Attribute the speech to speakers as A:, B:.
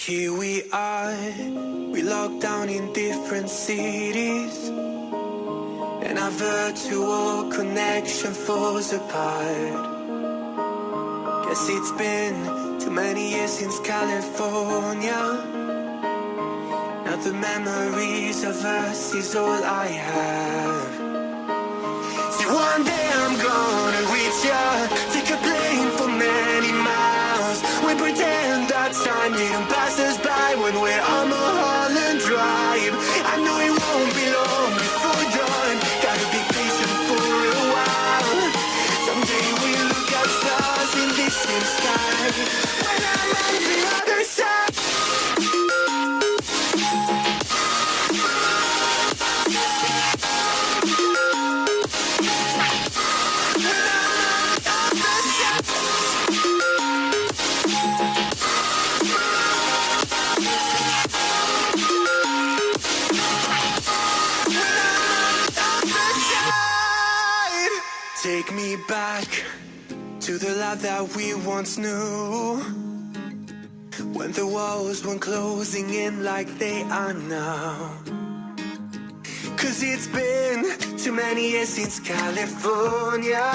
A: Here we are, we locked down in different cities, and our virtual connection falls apart. Guess it's been too many years since California. Now the memories of us is all I have. See, one day I'm gonna reach ya, take a plane for many miles. We pretend that time didn't pass us by when we're on Mulholland Drive. I know it won't be long before dawn, gotta be patient for a while. Someday we'll look at stars in this same sky, when I'm on the other side. Take me back to the life that we once knew, when the walls weren't closing in like they are now. 'Cause it's been too many years since California.